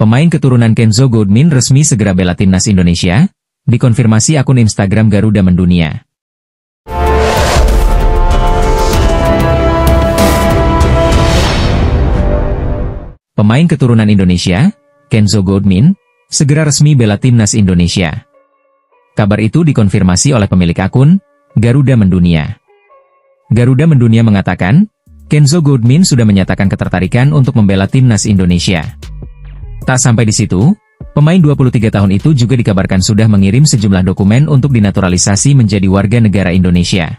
Pemain keturunan Kenzo Goudmin resmi segera bela timnas Indonesia, dikonfirmasi akun Instagram Garuda Mendunia. Pemain keturunan Indonesia, Kenzo Goudmin, segera resmi bela timnas Indonesia. Kabar itu dikonfirmasi oleh pemilik akun, Garuda Mendunia. Garuda Mendunia mengatakan, Kenzo Goudmin sudah menyatakan ketertarikan untuk membela timnas Indonesia. Tak sampai di situ, pemain 23 tahun itu juga dikabarkan sudah mengirim sejumlah dokumen untuk dinaturalisasi menjadi warga negara Indonesia.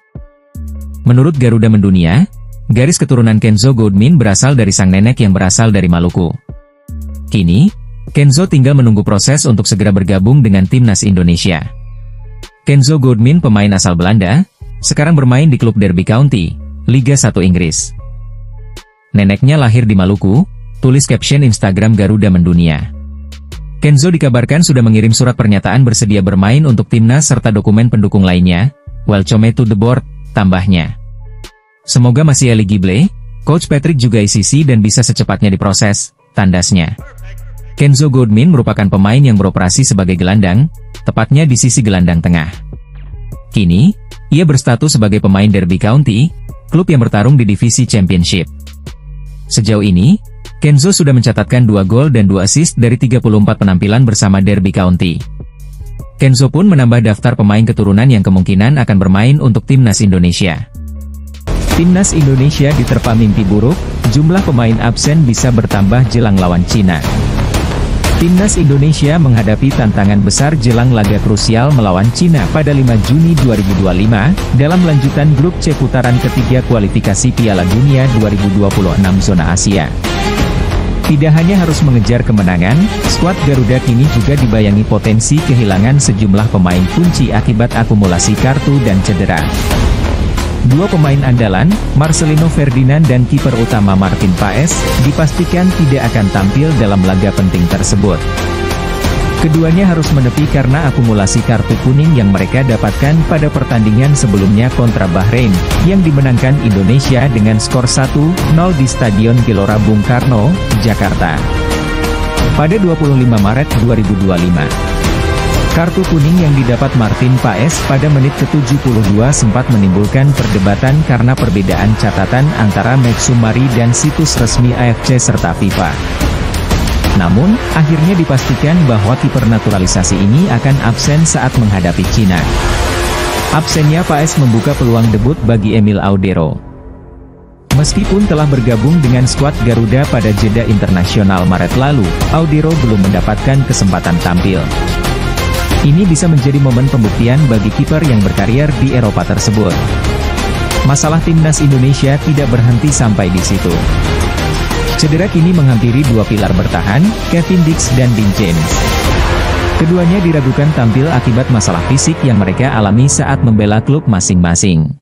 Menurut Garuda Mendunia, garis keturunan Kenzo Goudmin berasal dari sang nenek yang berasal dari Maluku. Kini, Kenzo tinggal menunggu proses untuk segera bergabung dengan timnas Indonesia. Kenzo Goudmin, pemain asal Belanda, sekarang bermain di klub Derby County, Liga 1 Inggris. Neneknya lahir di Maluku, tulis caption Instagram Garuda Mendunia. Kenzo dikabarkan sudah mengirim surat pernyataan bersedia bermain untuk timnas serta dokumen pendukung lainnya, welcome to the board, tambahnya. Semoga masih eligible, Coach Patrick juga ICC dan bisa secepatnya diproses, tandasnya. Kenzo Goudmin merupakan pemain yang beroperasi sebagai gelandang, tepatnya di sisi gelandang tengah. Kini, ia berstatus sebagai pemain Derby County, klub yang bertarung di divisi Championship. Sejauh ini, Kenzo sudah mencatatkan 2 gol dan 2 assist dari 34 penampilan bersama Derby County. Kenzo pun menambah daftar pemain keturunan yang kemungkinan akan bermain untuk timnas Indonesia. Timnas Indonesia diterpa mimpi buruk, jumlah pemain absen bisa bertambah jelang lawan Cina. Timnas Indonesia menghadapi tantangan besar jelang laga krusial melawan Cina pada 5 Juni 2025, dalam lanjutan grup C putaran ketiga kualifikasi Piala Dunia 2026 zona Asia. Tidak hanya harus mengejar kemenangan, skuad Garuda kini juga dibayangi potensi kehilangan sejumlah pemain kunci akibat akumulasi kartu dan cedera. 2 pemain andalan, Marcelino Ferdinand dan kiper utama Martin Paes, dipastikan tidak akan tampil dalam laga penting tersebut. Keduanya harus menepi karena akumulasi kartu kuning yang mereka dapatkan pada pertandingan sebelumnya kontra Bahrain, yang dimenangkan Indonesia dengan skor 1-0 di Stadion Gelora Bung Karno, Jakarta. Pada 25 Maret 2025. Kartu kuning yang didapat Martin Paes pada menit ke-72 sempat menimbulkan perdebatan karena perbedaan catatan antara match summary dan situs resmi AFC serta FIFA. Namun, akhirnya dipastikan bahwa kiper naturalisasi ini akan absen saat menghadapi Cina. Absennya Paes membuka peluang debut bagi Emil Audero. Meskipun telah bergabung dengan skuad Garuda pada jeda internasional Maret lalu, Audero belum mendapatkan kesempatan tampil. Ini bisa menjadi momen pembuktian bagi kiper yang berkarier di Eropa tersebut. Masalah timnas Indonesia tidak berhenti sampai di situ. Cedera kini menghampiri 2 pilar bertahan, Kevin Dix dan Dean James. Keduanya diragukan tampil akibat masalah fisik yang mereka alami saat membela klub masing-masing.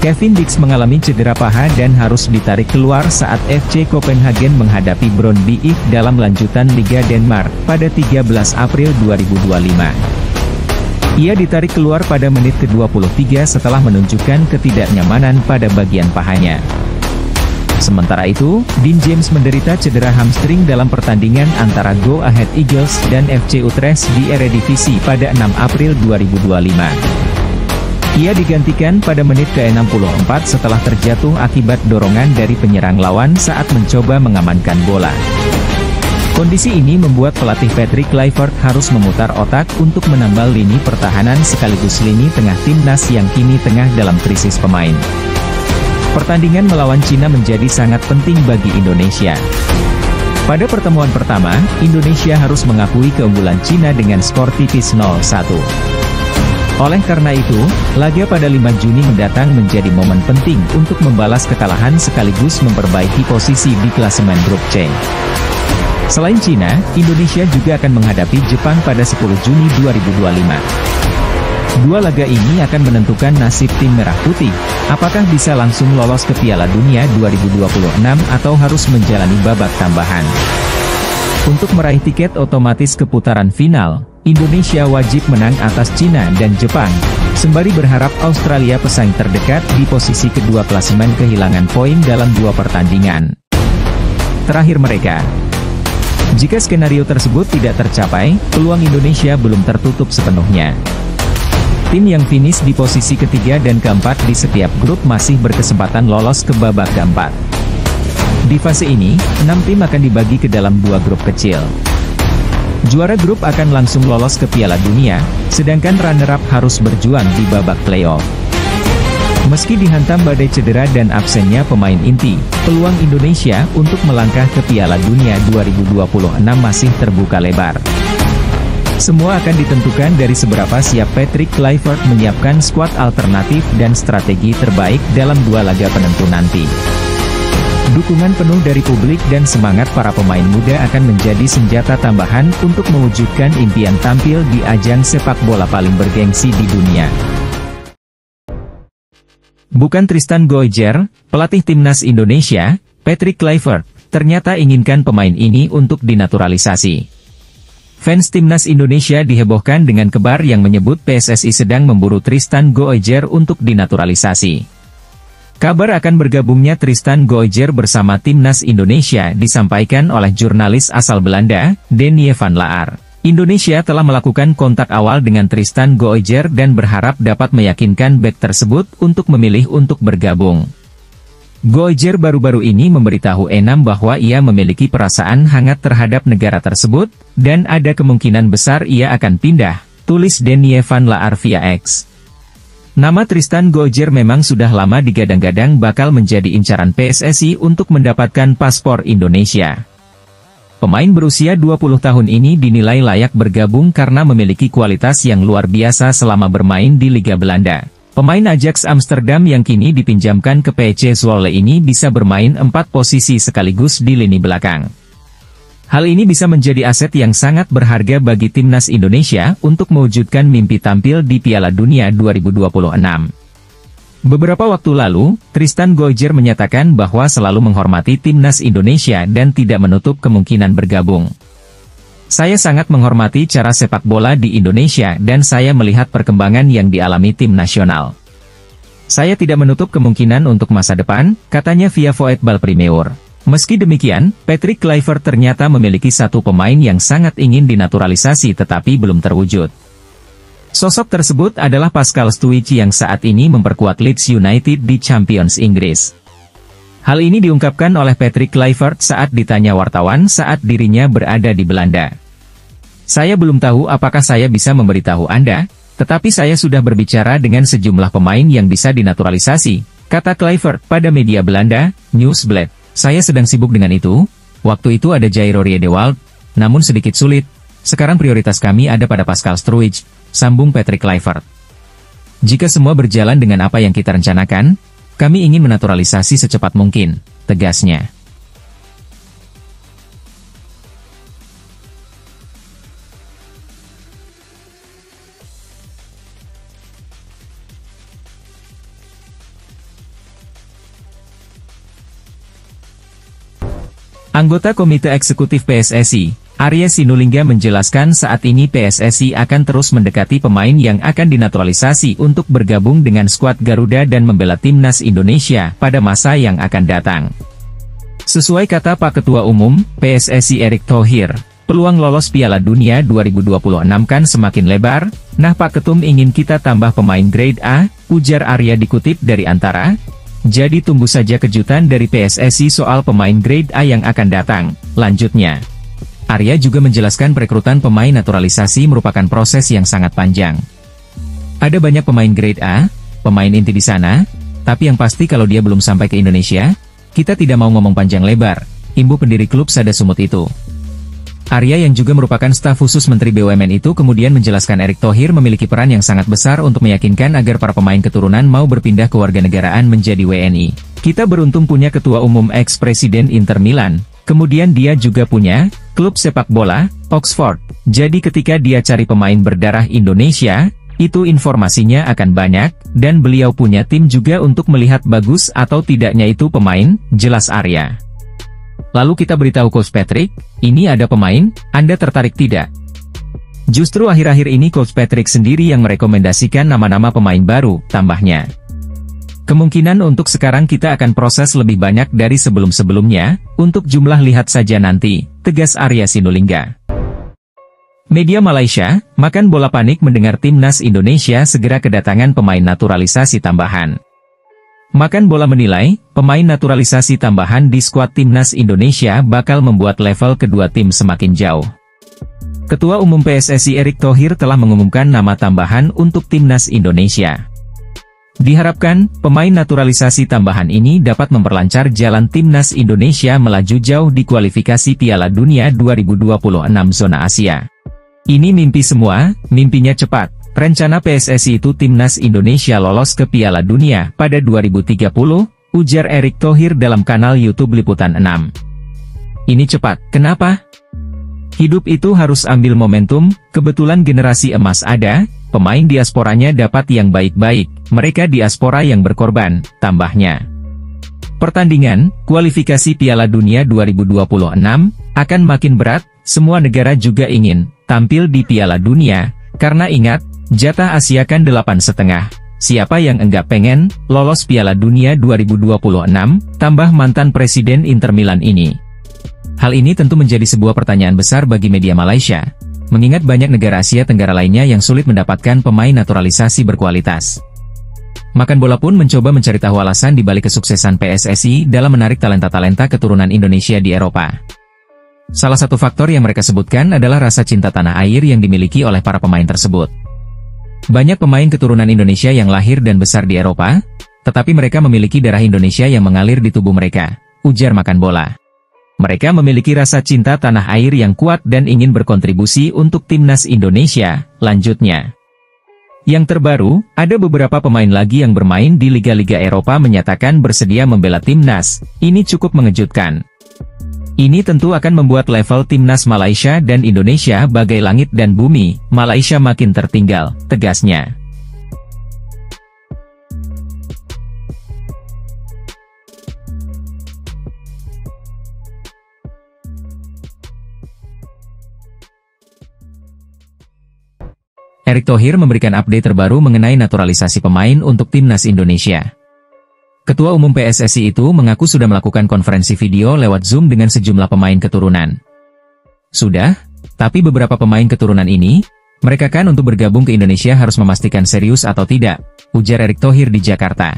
Kevin Dix mengalami cedera paha dan harus ditarik keluar saat FC Copenhagen menghadapi Brøndby IF dalam lanjutan Liga Denmark pada 13 April 2025. Ia ditarik keluar pada menit ke-23 setelah menunjukkan ketidaknyamanan pada bagian pahanya. Sementara itu, Dean James menderita cedera hamstring dalam pertandingan antara Go Ahead Eagles dan FC Utrecht di Eredivisie pada 6 April 2025. Ia digantikan pada menit ke-64 setelah terjatuh akibat dorongan dari penyerang lawan saat mencoba mengamankan bola. Kondisi ini membuat pelatih Patrick Kluivert harus memutar otak untuk menambal lini pertahanan sekaligus lini tengah timnas yang kini tengah dalam krisis pemain. Pertandingan melawan Cina menjadi sangat penting bagi Indonesia. Pada pertemuan pertama, Indonesia harus mengakui keunggulan Cina dengan skor tipis 0-1. Oleh karena itu, laga pada 5 Juni mendatang menjadi momen penting untuk membalas kekalahan sekaligus memperbaiki posisi di klasemen grup C. Selain Cina, Indonesia juga akan menghadapi Jepang pada 10 Juni 2025. 2 laga ini akan menentukan nasib tim Merah Putih, apakah bisa langsung lolos ke Piala Dunia 2026 atau harus menjalani babak tambahan. Untuk meraih tiket otomatis ke putaran final, Indonesia wajib menang atas Cina dan Jepang, sembari berharap Australia pesaing terdekat di posisi kedua klasemen kehilangan poin dalam 2 pertandingan terakhir mereka. Jika skenario tersebut tidak tercapai, peluang Indonesia belum tertutup sepenuhnya. Tim yang finish di posisi ketiga dan keempat di setiap grup masih berkesempatan lolos ke babak keempat. Di fase ini, 6 tim akan dibagi ke dalam 2 grup kecil. Juara grup akan langsung lolos ke Piala Dunia, sedangkan runner-up harus berjuang di babak playoff. Meski dihantam badai cedera dan absennya pemain inti, peluang Indonesia untuk melangkah ke Piala Dunia 2026 masih terbuka lebar. Semua akan ditentukan dari seberapa siap Patrick Kluivert menyiapkan skuad alternatif dan strategi terbaik dalam 2 laga penentu nanti. Dukungan penuh dari publik dan semangat para pemain muda akan menjadi senjata tambahan untuk mewujudkan impian tampil di ajang sepak bola paling bergengsi di dunia. Bukan Tristan Goijer, pelatih timnas Indonesia, Patrick Kluivert, ternyata inginkan pemain ini untuk dinaturalisasi. Fans timnas Indonesia dihebohkan dengan kabar yang menyebut PSSI sedang memburu Tristan Goijer untuk dinaturalisasi. Kabar akan bergabungnya Tristan Goijer bersama timnas Indonesia disampaikan oleh jurnalis asal Belanda, Denie van Laar. Indonesia telah melakukan kontak awal dengan Tristan Goijer dan berharap dapat meyakinkan bek tersebut untuk memilih untuk bergabung. Goijer baru-baru ini memberitahu Enam bahwa ia memiliki perasaan hangat terhadap negara tersebut, dan ada kemungkinan besar ia akan pindah, tulis Denie van Laar via X. Nama Tristan Goijer memang sudah lama digadang-gadang bakal menjadi incaran PSSI untuk mendapatkan paspor Indonesia. Pemain berusia 20 tahun ini dinilai layak bergabung karena memiliki kualitas yang luar biasa selama bermain di Liga Belanda. Pemain Ajax Amsterdam yang kini dipinjamkan ke PSV Zwolle ini bisa bermain 4 posisi sekaligus di lini belakang. Hal ini bisa menjadi aset yang sangat berharga bagi timnas Indonesia untuk mewujudkan mimpi tampil di Piala Dunia 2026. Beberapa waktu lalu, Tristan Goijer menyatakan bahwa selalu menghormati timnas Indonesia dan tidak menutup kemungkinan bergabung. Saya sangat menghormati cara sepak bola di Indonesia dan saya melihat perkembangan yang dialami tim nasional. Saya tidak menutup kemungkinan untuk masa depan, katanya via Voetbal Premier. Meski demikian, Patrick Kluivert ternyata memiliki satu pemain yang sangat ingin dinaturalisasi tetapi belum terwujud. Sosok tersebut adalah Pascal Stuici yang saat ini memperkuat Leeds United di Champions Inggris. Hal ini diungkapkan oleh Patrick Kluivert saat ditanya wartawan saat dirinya berada di Belanda. Saya belum tahu apakah saya bisa memberitahu Anda, tetapi saya sudah berbicara dengan sejumlah pemain yang bisa dinaturalisasi, kata Kluivert pada media Belanda, Nieuwsblad. Saya sedang sibuk dengan itu, waktu itu ada Jairo Riedewald, namun sedikit sulit, sekarang prioritas kami ada pada Pascal Struij, sambung Patrick Kluivert. Jika semua berjalan dengan apa yang kita rencanakan, kami ingin menaturalisasi secepat mungkin, tegasnya. Anggota Komite Eksekutif PSSI, Arya Sinulinga menjelaskan saat ini PSSI akan terus mendekati pemain yang akan dinaturalisasi untuk bergabung dengan skuad Garuda dan membela timnas Indonesia pada masa yang akan datang. Sesuai kata Pak Ketua Umum, PSSI Erick Thohir, peluang lolos Piala Dunia 2026 kan semakin lebar, nah Pak Ketum ingin kita tambah pemain grade A, ujar Arya dikutip dari Antara. Jadi tunggu saja kejutan dari PSSI soal pemain grade A yang akan datang, lanjutnya. Arya juga menjelaskan perekrutan pemain naturalisasi merupakan proses yang sangat panjang. Ada banyak pemain grade A, pemain inti di sana, tapi yang pasti kalau dia belum sampai ke Indonesia, kita tidak mau ngomong panjang lebar, imbu pendiri klub Sada Sumut itu. Arya yang juga merupakan staf khusus Menteri BUMN itu kemudian menjelaskan Erick Thohir memiliki peran yang sangat besar untuk meyakinkan agar para pemain keturunan mau berpindah ke warganegaraan menjadi WNI. Kita beruntung punya Ketua Umum ex-Presiden Inter Milan, kemudian dia juga punya klub sepak bola, Oxford. Jadi ketika dia cari pemain berdarah Indonesia, itu informasinya akan banyak, dan beliau punya tim juga untuk melihat bagus atau tidaknya itu pemain, jelas Arya. Lalu kita beritahu Coach Patrick, ini ada pemain, Anda tertarik tidak? Justru akhir-akhir ini Coach Patrick sendiri yang merekomendasikan nama-nama pemain baru, tambahnya. Kemungkinan untuk sekarang kita akan proses lebih banyak dari sebelum-sebelumnya, untuk jumlah lihat saja nanti, tegas Arya Sinulinga. Media Malaysia, makan bola panik mendengar timnas Indonesia segera kedatangan pemain naturalisasi tambahan. Makan bola menilai, pemain naturalisasi tambahan di skuad timnas Indonesia bakal membuat level kedua tim semakin jauh. Ketua Umum PSSI Erick Thohir telah mengumumkan nama tambahan untuk timnas Indonesia. Diharapkan, pemain naturalisasi tambahan ini dapat memperlancar jalan timnas Indonesia melaju jauh di kualifikasi Piala Dunia 2026 zona Asia. Ini mimpi semua, mimpinya cepat. Rencana PSSI itu timnas Indonesia lolos ke Piala Dunia pada 2030, ujar Erick Thohir dalam kanal YouTube Liputan 6. Ini cepat, kenapa? Hidup itu harus ambil momentum, kebetulan generasi emas ada, pemain diasporanya dapat yang baik-baik, mereka diaspora yang berkorban, tambahnya. Pertandingan, kualifikasi Piala Dunia 2026, akan makin berat, semua negara juga ingin tampil di Piala Dunia, karena ingat, jatah Asia kan 8,5. Siapa yang enggak pengen lolos Piala Dunia 2026, tambah mantan Presiden Inter Milan ini. Hal ini tentu menjadi sebuah pertanyaan besar bagi media Malaysia, mengingat banyak negara Asia Tenggara lainnya yang sulit mendapatkan pemain naturalisasi berkualitas. Makan Bola pun mencoba mencari tahu alasan di balik kesuksesan PSSI dalam menarik talenta-talenta keturunan Indonesia di Eropa. Salah satu faktor yang mereka sebutkan adalah rasa cinta tanah air yang dimiliki oleh para pemain tersebut. Banyak pemain keturunan Indonesia yang lahir dan besar di Eropa, tetapi mereka memiliki darah Indonesia yang mengalir di tubuh mereka, ujar Makan Bola. Mereka memiliki rasa cinta tanah air yang kuat dan ingin berkontribusi untuk timnas Indonesia, lanjutnya. Yang terbaru, ada beberapa pemain lagi yang bermain di liga-liga Eropa menyatakan bersedia membela timnas, ini cukup mengejutkan. Ini tentu akan membuat level timnas Malaysia dan Indonesia bagai langit dan bumi, Malaysia makin tertinggal, tegasnya. Erick Thohir memberikan update terbaru mengenai naturalisasi pemain untuk timnas Indonesia. Ketua Umum PSSI itu mengaku sudah melakukan konferensi video lewat Zoom dengan sejumlah pemain keturunan. Sudah, tapi beberapa pemain keturunan ini, mereka kan untuk bergabung ke Indonesia harus memastikan serius atau tidak, ujar Erick Thohir di Jakarta.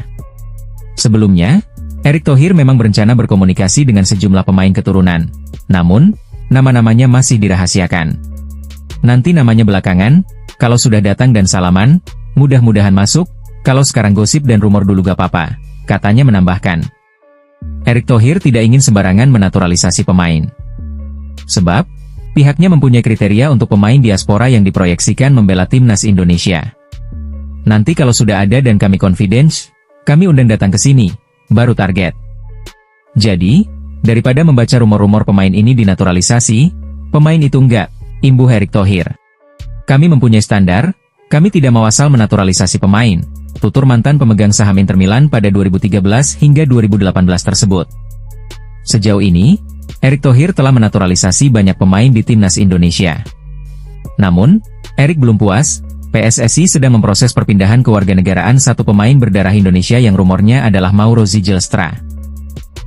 Sebelumnya, Erick Thohir memang berencana berkomunikasi dengan sejumlah pemain keturunan, namun, nama-namanya masih dirahasiakan. Nanti namanya belakangan, kalau sudah datang dan salaman, mudah-mudahan masuk, kalau sekarang gosip dan rumor dulu gak apa-apa, katanya menambahkan. Erick Thohir tidak ingin sembarangan menaturalisasi pemain. Sebab, pihaknya mempunyai kriteria untuk pemain diaspora yang diproyeksikan membela timnas Indonesia. Nanti kalau sudah ada dan kami confidence, kami undang datang ke sini, baru target. Jadi, daripada membaca rumor-rumor pemain ini dinaturalisasi, pemain itu enggak, imbuh Erick Thohir. Kami mempunyai standar, kami tidak mau asal menaturalisasi pemain, tutur mantan pemegang saham Inter Milan pada 2013 hingga 2018 tersebut. Sejauh ini, Erick Thohir telah menaturalisasi banyak pemain di timnas Indonesia. Namun, Erick belum puas, PSSI sedang memproses perpindahan kewarganegaraan satu pemain berdarah Indonesia yang rumornya adalah Mauro Zijlstra.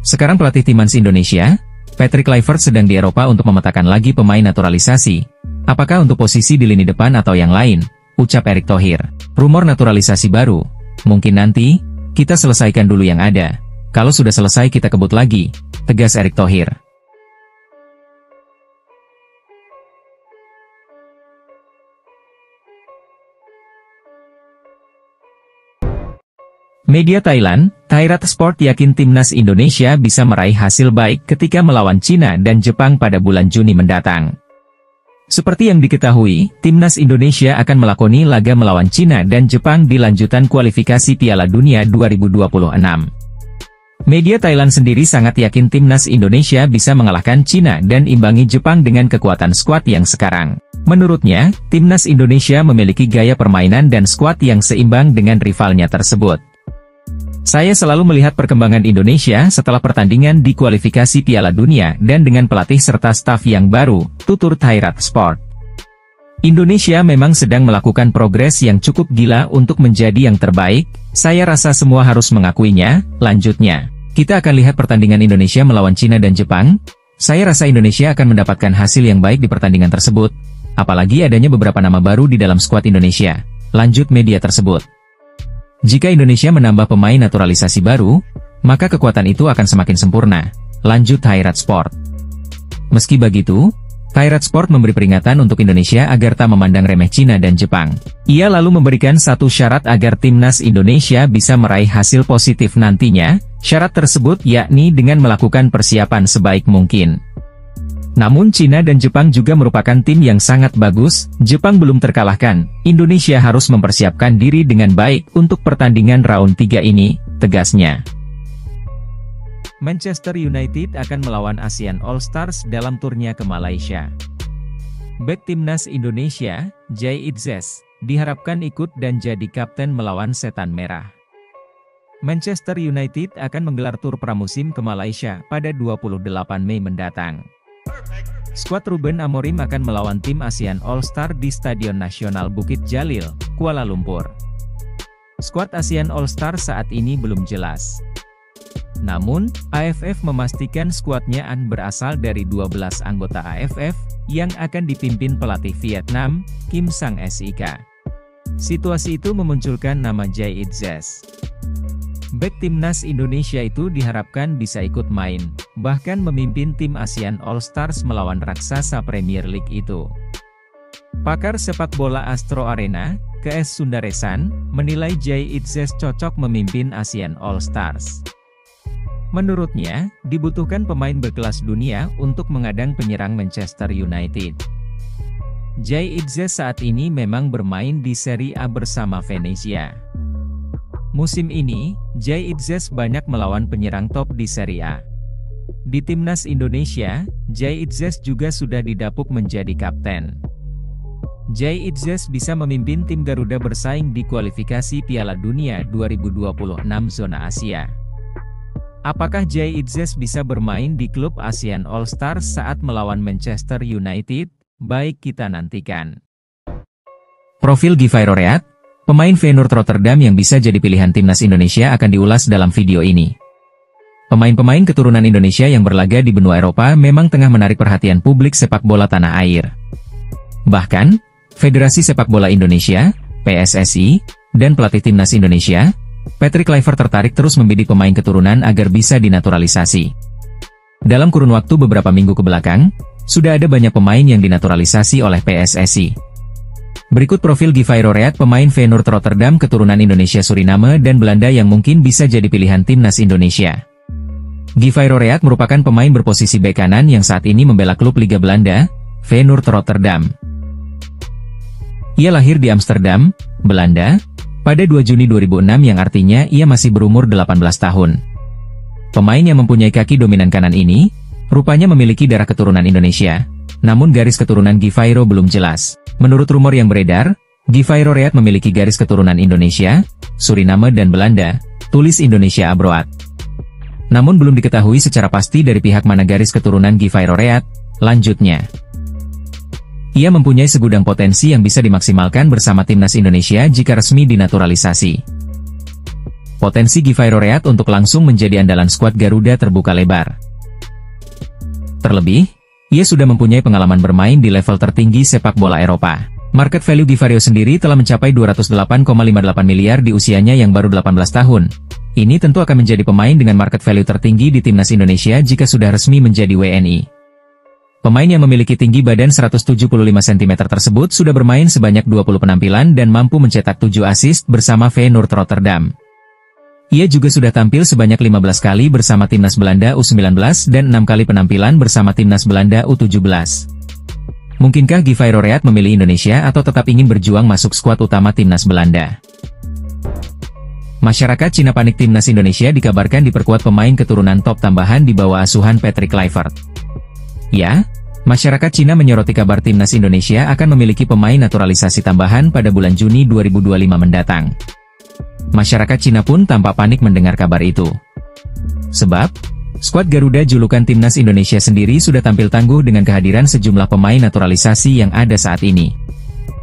Sekarang pelatih timnas Indonesia, Patrick Kluivert sedang di Eropa untuk memetakan lagi pemain naturalisasi. Apakah untuk posisi di lini depan atau yang lain, ucap Erick Thohir. Rumor naturalisasi baru, mungkin nanti, kita selesaikan dulu yang ada. Kalau sudah selesai kita kebut lagi, tegas Erick Thohir. Media Thailand, Thairat Sport yakin timnas Indonesia bisa meraih hasil baik ketika melawan Cina dan Jepang pada bulan Juni mendatang. Seperti yang diketahui, timnas Indonesia akan melakoni laga melawan Cina dan Jepang di lanjutan kualifikasi Piala Dunia 2026. Media Thailand sendiri sangat yakin timnas Indonesia bisa mengalahkan Cina dan imbangi Jepang dengan kekuatan skuad yang sekarang. Menurutnya, timnas Indonesia memiliki gaya permainan dan skuad yang seimbang dengan rivalnya tersebut. Saya selalu melihat perkembangan Indonesia setelah pertandingan di kualifikasi Piala Dunia dan dengan pelatih serta staf yang baru, tutur Thairat Sport. Indonesia memang sedang melakukan progres yang cukup gila untuk menjadi yang terbaik, Saya rasa semua harus mengakuinya. Lanjutnya, kita akan lihat pertandingan Indonesia melawan Cina dan Jepang. Saya rasa Indonesia akan mendapatkan hasil yang baik di pertandingan tersebut, apalagi adanya beberapa nama baru di dalam skuad Indonesia. Lanjut media tersebut. Jika Indonesia menambah pemain naturalisasi baru, maka kekuatan itu akan semakin sempurna. Lanjut Khairat Sport. Meski begitu, Khairat Sport memberi peringatan untuk Indonesia agar tak memandang remeh Cina dan Jepang. Ia lalu memberikan satu syarat agar timnas Indonesia bisa meraih hasil positif nantinya. Syarat tersebut yakni dengan melakukan persiapan sebaik mungkin. Namun Cina dan Jepang juga merupakan tim yang sangat bagus. Jepang belum terkalahkan. Indonesia harus mempersiapkan diri dengan baik untuk pertandingan round 3 ini, tegasnya. Manchester United akan melawan ASEAN All Stars dalam turnya ke Malaysia. Bek timnas Indonesia, Jay Itzes, diharapkan ikut dan jadi kapten melawan Setan Merah. Manchester United akan menggelar tur pramusim ke Malaysia pada 28 Mei mendatang. Skuad Ruben Amorim akan melawan tim ASEAN All Star di Stadion Nasional Bukit Jalil, Kuala Lumpur. Skuad ASEAN All Star saat ini belum jelas. Namun, AFF memastikan skuadnya berasal dari 12 anggota AFF, yang akan dipimpin pelatih Vietnam, Kim Sang-sik. Situasi itu memunculkan nama Jay Itzes. Bek timnas Indonesia itu diharapkan bisa ikut main, bahkan memimpin tim ASEAN All Stars melawan raksasa Premier League itu. Pakar sepak bola Astro Arena, KS Sundaresan, menilai Jay Itzes cocok memimpin ASEAN All Stars. Menurutnya, dibutuhkan pemain berkelas dunia untuk mengadang penyerang Manchester United. Jay Itzes saat ini memang bermain di Serie A bersama Venezia. Musim ini, Jay Itzes banyak melawan penyerang top di Serie A. Di timnas Indonesia, Jay Itzes juga sudah didapuk menjadi kapten. Jay Itzes bisa memimpin tim Garuda bersaing di kualifikasi Piala Dunia 2026 zona Asia. Apakah Jay Itzes bisa bermain di klub ASEAN All Stars saat melawan Manchester United? Baik, kita nantikan. Profil Givay Roreat, pemain Feyenoord Rotterdam yang bisa jadi pilihan timnas Indonesia akan diulas dalam video ini. Pemain-pemain keturunan Indonesia yang berlaga di benua Eropa memang tengah menarik perhatian publik sepak bola tanah air. Bahkan, Federasi Sepak Bola Indonesia, PSSI, dan pelatih timnas Indonesia, Patrick Kluivert tertarik terus membidik pemain keturunan agar bisa dinaturalisasi. Dalam kurun waktu beberapa minggu kebelakang, sudah ada banyak pemain yang dinaturalisasi oleh PSSI. Berikut profil Givay Roreat, pemain Feyenoord Rotterdam keturunan Indonesia, Suriname, dan Belanda yang mungkin bisa jadi pilihan timnas Indonesia. Givay Roreat merupakan pemain berposisi bek kanan yang saat ini membela klub Liga Belanda, Feyenoord Rotterdam. Ia lahir di Amsterdam, Belanda, pada 2 Juni 2006 yang artinya ia masih berumur 18 tahun. Pemain yang mempunyai kaki dominan kanan ini, rupanya memiliki darah keturunan Indonesia, namun garis keturunan Givay belum jelas. Menurut rumor yang beredar, Givay Roreat memiliki garis keturunan Indonesia, Suriname dan Belanda, tulis Indonesia Abroad. Namun belum diketahui secara pasti dari pihak mana garis keturunan Givay Roreat. Lanjutnya, ia mempunyai segudang potensi yang bisa dimaksimalkan bersama timnas Indonesia jika resmi dinaturalisasi. Potensi Givay Roreat untuk langsung menjadi andalan skuad Garuda terbuka lebar. Terlebih, ia sudah mempunyai pengalaman bermain di level tertinggi sepak bola Eropa. Market value Givay sendiri telah mencapai 208,58 miliar di usianya yang baru 18 tahun. Ini tentu akan menjadi pemain dengan market value tertinggi di timnas Indonesia jika sudah resmi menjadi WNI. Pemain yang memiliki tinggi badan 175 cm tersebut sudah bermain sebanyak 20 penampilan dan mampu mencetak 7 assist bersama Feyenoord Rotterdam. Ia juga sudah tampil sebanyak 15 kali bersama timnas Belanda U19 dan 6 kali penampilan bersama timnas Belanda U17. Mungkinkah Givay Roreat memilih Indonesia atau tetap ingin berjuang masuk skuad utama timnas Belanda? Masyarakat Cina panik timnas Indonesia dikabarkan diperkuat pemain keturunan top tambahan di bawah asuhan Patrick Kluivert. Ya, masyarakat Cina menyoroti kabar timnas Indonesia akan memiliki pemain naturalisasi tambahan pada bulan Juni 2025 mendatang. Masyarakat Cina pun tampak panik mendengar kabar itu. Sebab, skuad Garuda julukan timnas Indonesia sendiri sudah tampil tangguh dengan kehadiran sejumlah pemain naturalisasi yang ada saat ini.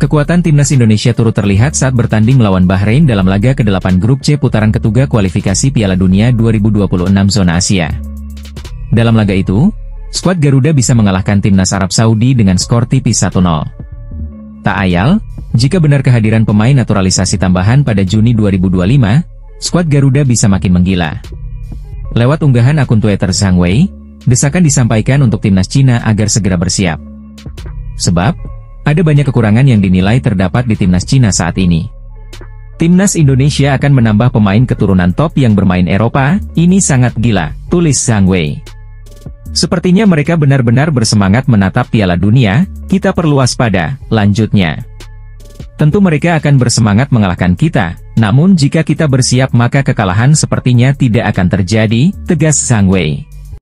Kekuatan timnas Indonesia turut terlihat saat bertanding melawan Bahrain dalam laga ke-8 Grup C putaran ketiga kualifikasi Piala Dunia 2026 zona Asia. Dalam laga itu, skuad Garuda bisa mengalahkan timnas Arab Saudi dengan skor tipis 1-0. Tak ayal, jika benar kehadiran pemain naturalisasi tambahan pada Juni 2025, skuad Garuda bisa makin menggila. Lewat unggahan akun Twitter Zhang Wei, desakan disampaikan untuk timnas Cina agar segera bersiap. Sebab, ada banyak kekurangan yang dinilai terdapat di timnas Cina saat ini. Timnas Indonesia akan menambah pemain keturunan top yang bermain Eropa, ini sangat gila, tulis Zhang Wei. Sepertinya mereka benar-benar bersemangat menatap Piala Dunia, kita perlu waspada, lanjutnya. Tentu mereka akan bersemangat mengalahkan kita, namun jika kita bersiap maka kekalahan sepertinya tidak akan terjadi, tegas Zhang Wei.